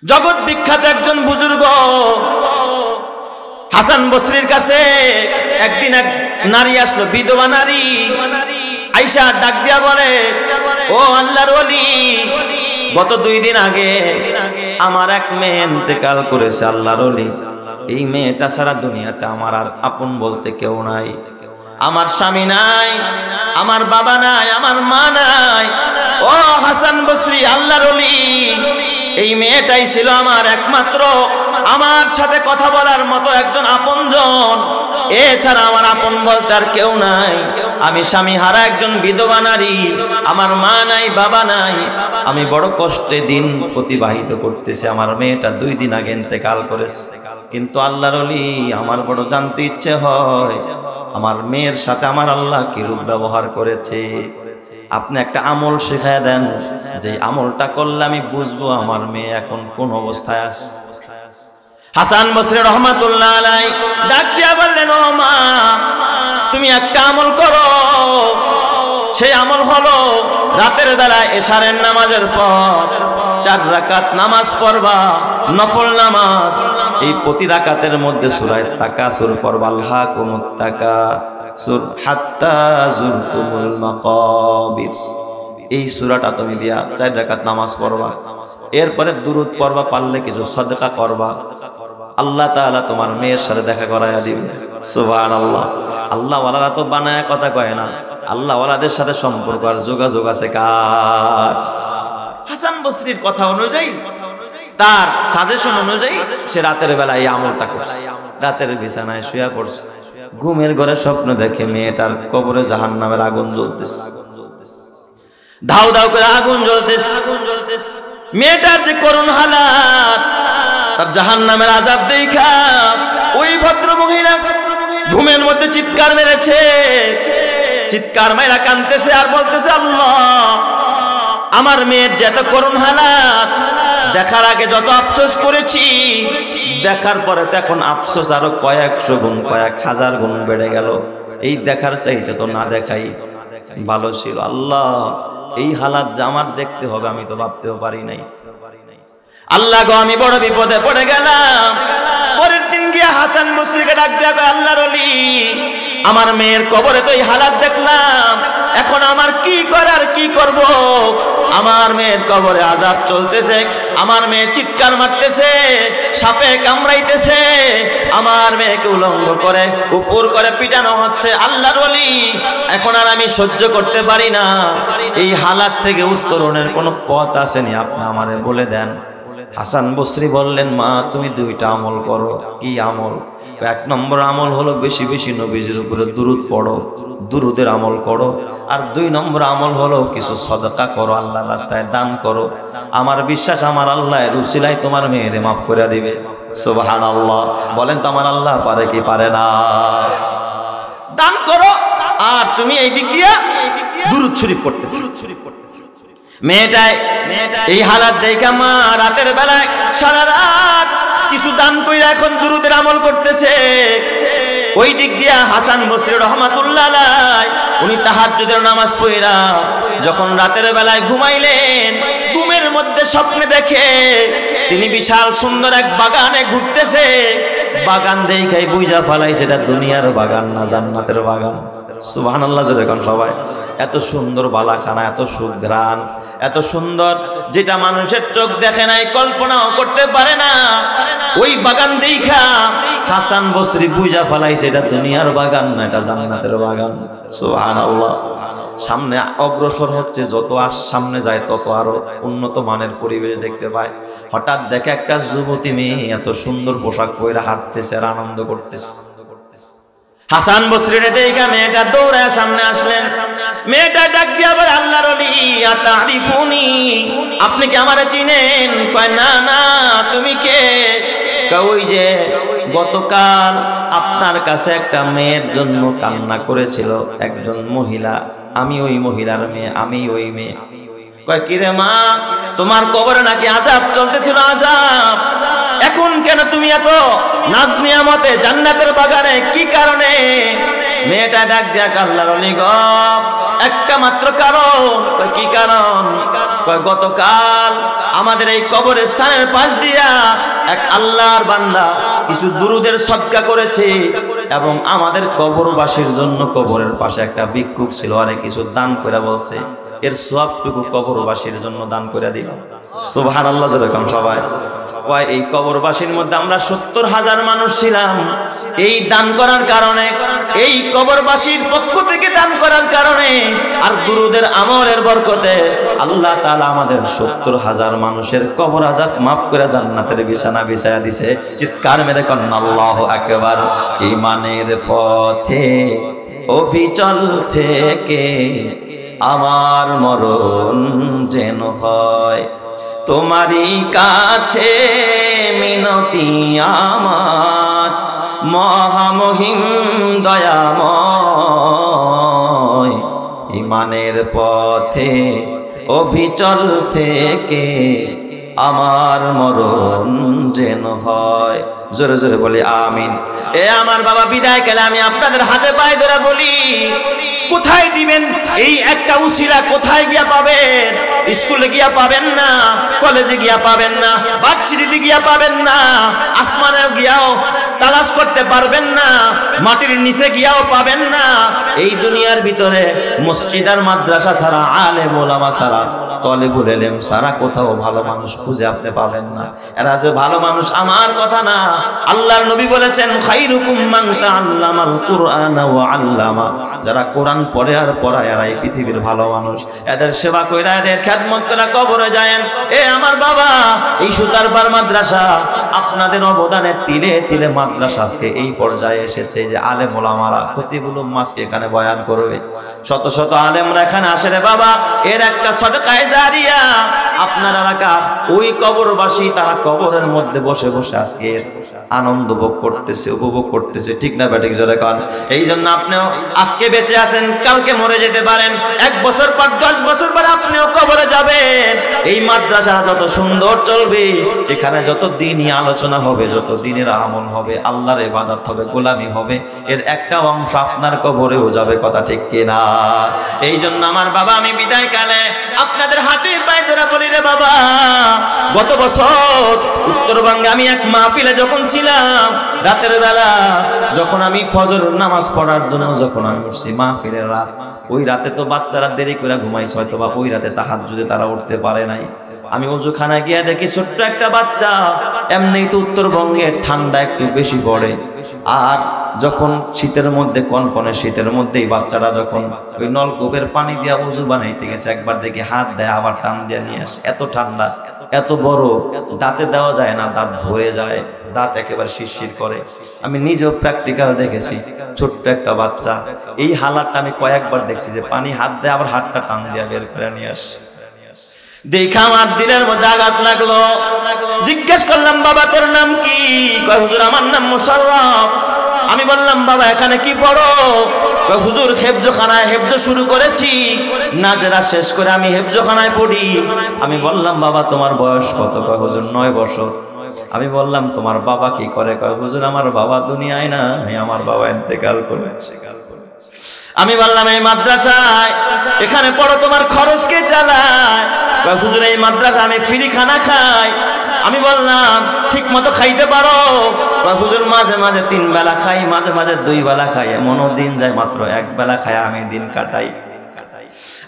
জগৎ বিখ্যাত একজন বুজুর্গ হাসান বসরির কাছে একদিন এক নারী আসলো, বিধবা নারী। আয়েশা ডাক দিয়া বলে, ও আল্লাহর ওলি, গত 2 দিন আগে আমার এক মেয়ে ইন্তেকাল করেছে আল্লাহর ওলি। এই মেয়েটা সারা দুনিয়াতে আমার আর আপন বলতে কেউ নাই। আমার স্বামী নাই, আমার বাবা নাই, আমার মা নাই। ও হাসান বসরি, আল্লাহর ওলি, এই মেয়েটাই ছিল আমার একমাত্র, আমার সাথে কথা বলার মতো একজন আপনজন। এছাড়া আমার আপন বলতে আর কেউ নাই। আমি স্বামী হারা একজন বিধবা নারী, আমার মা নাই, বাবা নাই। আমি বড় কষ্টে দিন অতিবাহিত করতেছি। আমার মেয়েটা 2 দিন আগে ইন্তেকাল করেছে। কিন্তু আল্লাহর ওলি, আমার বড় জানতে ইচ্ছে হয় আমার মেয়ের সাথে আমার আল্লাহ কি রূপ ব্যবহার করেছে। আপনি একটা আমল শেখায় দেন, যে আমলটা করলে আমি বুঝবো আমার মেয়ে এখন কোন অবস্থায় আছে। হাসান বসরি রহমাতুল্লাহ আলাইহি ডাক দিয়া বললেন, ও মা, তুমি একটা আমল করো। সেই আমল হলো রাতের বেলা এশারের নামাজের পর 4 রাকাত নামাজ পড়বা, নফল নামাজ। এই প্রতি রাকাতের মধ্যে সূরা তাকাসুর পড়বা, আলহাকুমুত তাকাসুর হাত্তা যুরতুমুল মাকাবির। এই সূরাটা তুমি দিয়া 4 রাকাত নামাজ পড়বা। এরপরে দুরূদ পড়বা, পারলে কিছু সাদকা করবা। আল্লাহ তাআলা তোমার মেয়ের সাথে দেখা করায়া দিবেন। সুবহানাল্লাহ। আল্লাহ ওয়ালারা তো বানায় কথা কয় না, আল্লাহ ওয়ালাদের সাথে সম্পর্ক আর যোগাযোগ আছে কার? হাসান বসরির কথা অনুযায়ী, তার সাজেশন অনুযায়ী সে রাতের বেলা এই আমলটা করছে। রাতের বিছানায় শুয়ে পড়ছে, ঘুমের ঘরে স্বপ্ন দেখে মেয়েটার কবরে জাহান্নামের আগুন জ্বলতেছে, ধাউ ধাউ করে আগুন জ্বলতেছে। মেয়েটার যে করুণ হালাত, তার জাহান্নামের আযাব দেখা ওই ভদ্র মহিলা ঘুমের মধ্যে চিৎকার মেরেছে। চিৎকার মেরা কাঁদতেছে আর বলতেছে, আল্লাহ, আমার মেয়ের যে এত করুণ হালাত, দেখার আগে যত আফসোস করেছি, দেখার পরে তো এখন আফসোস আরো কয়েকশো গুণ, কয়েক হাজার গুণ বেড়ে গেল। এই দেখার চাইতে তো না দেখাই ভালো ছিল। আল্লাহ, এই হালাত যে আমার দেখতে হবে আমি তো ভাবতেও পারি নাই। আল্লাহ গো, আমি বড় বিপদে পড়ে গেলাম। পরের দিন গিয়া হাসান বসরিকে ডাক দিয়া কয়, আল্লাহর ওলি, আমার মেয়ের কবরে তো এই হালাত দেখলাম, এখন আমার কি করার, কি করব? আমার মেয়ের কবরে আযাব চলতেছে, আমার মেয়ে চিৎকার মারতেছে, সাপে কামড়াইতেছে, আমার মেয়েকে উলঙ্গ করে উপর করে পিটানো হচ্ছে। আল্লাহর ওলি, এখন আর আমি সহ্য করতে পারি না। এই হালাত থেকে উত্তরণের কোনো পথ আসেনি, আপনি আমারে বলে দেন। হাসান বসরি বললেন, মা, তুমি 2টা আমল করো। কি আমল? 1 নম্বর আমল হলো বেশি বেশি নবীজির উপরে দুরূদ পড়ো, দুরূদের আমল করো। আর 2 নম্বর আমল হলো কিছু সদকা করো, আল্লাহর রাস্তায় দান করো। আমার বিশ্বাস আমার আল্লাহ এর উসিলায় তোমার মেয়েরে মাফ করে দিবে। সুবহানাল্লাহ। বলেন তো আমার আল্লাহ পারে কি পারে না? দান করো আর তুমি এই দিক দিয়া দুরূদ শরীফ পড়তে। মেয়েটাই এই হালাত দেখা মা রাতের বেলায় সারা রাত কিছু দান কইরা এখন দুরূদের আমল করতেছে। ওই দিক দিয়া হাসান বসরি রহমাতুল্লাহ আলাইহি উনি তাহাজ্জুদের নামাজ পড়া যখন রাতের বেলায় ঘুমাইলেন, ঘুমের মধ্যে স্বপ্নে দেখে তিনি বিশাল সুন্দর এক বাগানে ঘুরতেছে। বাগান দেখাই বুঝা ফেলাই সেটা দুনিয়ার বাগান না, জান্নাতের বাগান। সুবহানাল্লাহ। যখন সবাই এত সুন্দর বালাখানা, এত সুঘ্রাণ, এত সুন্দর, যেটা মানুষের চোখ দেখে নাই, কল্পনাও করতে পারে না, ওই বাগান দেখা হাসান বসরি বুঝা ফেলাই সেটা দুনিয়ার বাগান না, এটা জান্নাতের বাগান। সুবহানাল্লাহ। সামনে অগ্রসর হচ্ছে, যত সামনে যায় তত আরো উন্নত মানের পরিবেশ দেখতে পায়। হঠাৎ দেখে একটা যুবতী মেয়ে এত সুন্দর পোশাক পরে হাঁটতেছে আর আনন্দ করতেছে। হাসান বসরির দেখা মেয়েটা দৌড়ায় সামনে আসলেন। মেয়েটা ডাক দিয়া বলে, আল্লাহর ওলি, আতারিফুনি, আপনি কি আমারে চিনেন? কয়, না না, তুমি কে? কয়, ওই যে গতকাল আপনার কাছে একটা মেয়ের জন্য কান্না করেছিল একজন মহিলা, আমি ওই মহিলার মেয়ে, আমি ওই মেয়ে। কয়, কিরে মা, তোমার কবরে নাকি আযাব চলতেছিল? আযাব? এখন কেন তুমি এত নাজ নিয়ামতে জান্নাতের বাগানে, কি কারণে? মেয়েটা ডাক দিয়া আল্লাহর ওলি গো, একটা মাত্র কারণ। কি কারণ? গতকাল আমাদের এই কবরস্থানের পাশ দিয়া এক আল্লাহর বান্দা কিছু দুরুদের সদকা করেছে এবং আমাদের কবরবাসীর জন্য কবরের পাশে একটা ভিক্ষুক ছিল, আরে কিছু দান করে বলছে এর সওয়াবটুকু কবরবাসীর জন্য দান করে দিল। সুবহানাল্লাহ। যেরকম সবাই এই কবরবাসীর মধ্যে আমরা 70,000 মানুষ ছিলাম। এই দান করার কারণে, এই কবরবাসীর পক্ষ থেকে দান করার কারণে আর দুরুদের আমলের বরকতে আল্লাহ তাআলা আমাদের 70,000 মানুষের কবর আযাব মাফ করে জান্নাতের বিছানা বিছায়া দিছে। চিৎকার মেরে কন্না আল্লাহু আকবার। ঈমানের পথে অবিচল থেকে আমার মরণ যেন হয়, তোমারই কাছে মিনতি আমার মহামহিম দয়াময়। ঈমানের পথে অবিচল থেকে আমার মরণ যেন হয়। জোরে জোরে বলি আমিন। এ আমার বাবা বিদায় গেলে আমি আপনাদের হাতে পায়ে ধরে বলি, কোথায় দিবেন এই একটা উসিলা? কোথায় গিয়া পাবেন? স্কুলে গিয়া পাবেন না, কলেজে গিয়া পাবেন না, ভার্সিটিতে গিয়া পাবেন না, আসমানে গিয়াও তালাশ করতে পারবেন না, মাটির নিচে গিয়াও পাবেন না। এই দুনিয়ার ভিতরে মসজিদ আর মাদ্রাসা ছাড়া, আলেম ওলামা ছাড়া, তলেবুল ইলম ছাড়া কোথাও ভালো মানুষ খুঁজে আপনি পাবেন না। এরা যে ভালো মানুষ আমার কথা না, আল্লাহর নবী বলেছেন খায়রুকুম মান তাআল্লামাল কুরআনা ওয়া আল্লামা। যারা কোরআন পড়ে আর পড়ায় এরাই পৃথিবীর ভালো মানুষ। এদের সেবা কইরা, এদের খেদমত করে কবরে যায়েন। এ আমার বাবা, এই সুতারপাড় মাদ্রাসা আপনাদের অবদানে তিলে তিলে মাদ্রাসা আজকে এই পর্যায়ে এসেছে যে আলেম ওলামারা খতিবুল উম্মাহকে এখানে বয়ান করবে। শত শত আলেমরা এখানে আসে রে বাবা, এর একটা সদকায়ে জারিয়া। আপনার এলাকার ওই কবরবাসী তারা কবরের মধ্যে বসে বসে আজকে আনন্দ ভোগ করতেছে, উপভোগ করতেছে। ঠিক না ব্যাটিক জোরে কান? এই জন্য আপনিও আজকে বেঁচে আছেন, কালকে মরে যেতে পারেন, 1 বছর পর 10 বছর পর আপনিও কবরে যাবেন। এই মাদ্রাসা যত সুন্দর চলবে, এখানে যত দিনই আলোচনা হবে, যত দিনের আমল হবে, আল্লাহর ইবাদত হবে, গোলামি হবে, এর একটা অংশ আপনার কবরেও যাবে। কথা ঠিক কিনা? এই জন্য আমার বাবা আমি বিদায় কালে আপনাদের হাতে পায়ে ধরে বলি রে বাবা, গত বছর উত্তরবঙ্গে আমি এক মাহফিলে যখন ছিলাম, রাতের বেলা যখন আমি ফজর নামাজ পড়ার জন্য যখন আমি উঠছি, মাহফিলের রাত, ওই রাতে তো বাচ্চারা দেরি করে ঘুমাইছে, হয়তো বা ওই রাতে তাহাজ্জুদে তারা উঠতে পারে নাই। আমি ওযুখানা গিয়ে দেখি ছোট্ট একটা বাচ্চা, এমনিই তো উত্তরবঙ্গের ঠান্ডা একটু বেশি পড়ে, আর যখন শীতের মধ্যে কনকনে শীতের মধ্যেই বাচ্চারা যখন ওই নলকূপের পানি দিয়া ওযু বানাইতে গেছে, একবার দেখি হাত দেয় আবার টান দিয়ে নিয়ে আসে। এত ঠান্ডা, এত বড়, দাঁতে দেওয়া যায় না, দাঁত ধরে যায়, দাঁত একেবারে শিরশির করে। আমি নিজেও প্র্যাকটিক্যাল দেখেছি। ছোট্ট একটা বাচ্চা, এই হালাতটা আমি কয়েকবার দেখছি যে পানি হাত দেয় আবার হাতটা টান দিয়া বের করে নিয়ে আসে। দেখা আমার দিলের মধ্যে আঘাত লাগলো। জিজ্ঞেস করলাম বাবা তোর নাম কি? কয় হুজুর আমার নাম মোশাররফ। আমি বললাম বাবা এখানে কি পড়ো? কয় হুজুর হেফজখানায় হেফজ শুরু করেছি, নাজেরা শেষ করে আমি হেফজখানায় পড়ি। আমি বললাম বাবা তোমার বয়স কত? কয় হুজুর 9 বছর। আমি বললাম তোমার বাবা কি করে? কয় হুজুর আমার বাবা দুনিয়ায় নাই, আমার বাবা ইন্তেকাল করেছে। আমি বললাম এই মাদ্রাসায় এখানে পড়ো, তোমার খরচ কে চালায়? কয় হুজুর এই মাদ্রাসা আমি ফ্রি খানা খাই। আমি বললাম ঠিক মতো খাইতে পারো? কয় হুজুর মাঝে মাঝে 3 বেলা খাই, মাঝে মাঝে 2 বেলা খাই, এমনও দিন যায় মাত্র 1 বেলা খাই আমি দিন কাটাই।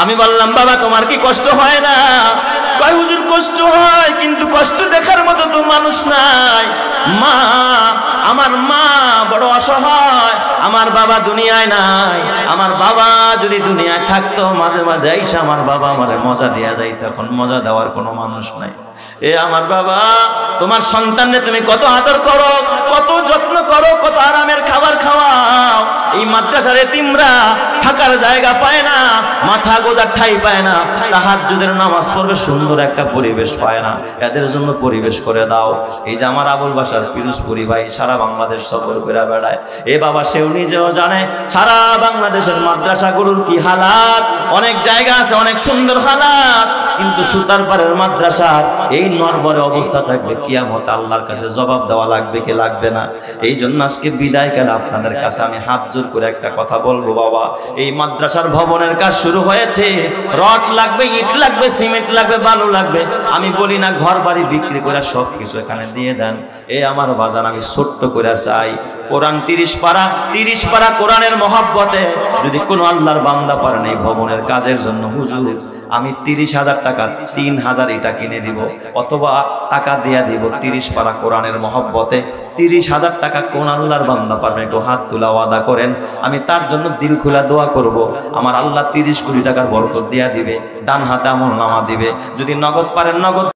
আমি বললাম বাবা তোমার কি কষ্ট হয় না? কয় হুজুর কষ্ট হয়, কিন্তু কষ্ট দেখার মতো তো মানুষ নাই। মা, আমার মা বড় অসহায়, আমার বাবা দুনিয়ায় নাই। আমার বাবা যদি দুনিয়ায় থাকতো মাঝে মাঝে আইসা আমার বাবা আমারে মজা দিয়া যাইতো, এখন মজা দেওয়ার কোনো মানুষ নাই। এ আমার বাবা, তোমার সন্তানরে তুমি কত আদর করো, কত যত্ন করো, কত আরামের খাবার খাওয়াও। এই মাদ্রাসার এতিমরা থাকার জায়গা পায় না, মাথা গোজার ঠাই পায় না, তাহাজ্জুদের নামাজ পড়বে সুন্দর একটা পরিবেশ পায় না। এদের জন্য পরিবেশ করে দাও। এই যে আমার আবুল বাশার পিরোজপুরি ভাই সারা বাংলাদেশ সফর করে বেড়ায়, এ বাবা সেও নিজেও জানে সারা বাংলাদেশের মাদ্রাসাগুলোর কি হালাত। অনেক জায়গা আছে অনেক সুন্দর হালাত, কিন্তু সুতারপাড়ের মাদ্রাসার এই নরবরে অবস্থা থাকবে, কিয়ামতে আল্লাহর কাছে জবাব দেওয়া লাগবে কি লাগবে না? এই জন্য আজকে বিদায়কালে আপনাদের কাছে আমি হাত জোর করে একটা কথা বলবো, বাবা এই মাদ্রাসার ভবনের কাজ শুরু হয়েছে, রড লাগবে, ইট লাগবে, সিমেন্ট লাগবে, বালু লাগবে, আমি বলি না ঘর বাড়ি বিক্রি করে সব কিছু এখানে দিয়ে দেন। এ আমার বাজান, আমি ছোট্ট করে চাই কোরআন 30 পারা কোরআনের মহব্বতে যদি কোনো আল্লাহর বান্দা পারেন এই ভবনের কাজের জন্য, হুজুর আমি 30,000 টাকা 3,000 এটা কিনে দিব, অথবা টাকা দিয়ে দিব 30 পারা কোরআনের মহব্বতে। 30,000 টাকা কোন আল্লাহর বান্দা পারবেন? একটু হাত তুলা ওয়াদা করেন, আমি তার জন্য দিল খোলা দোয়া করব, আমার আল্লাহ 30 কোটি টাকার বরকত দিয়া দিবে, ডান হাতে আমলনামা দিবে। যদি নগদ পারেন নগদ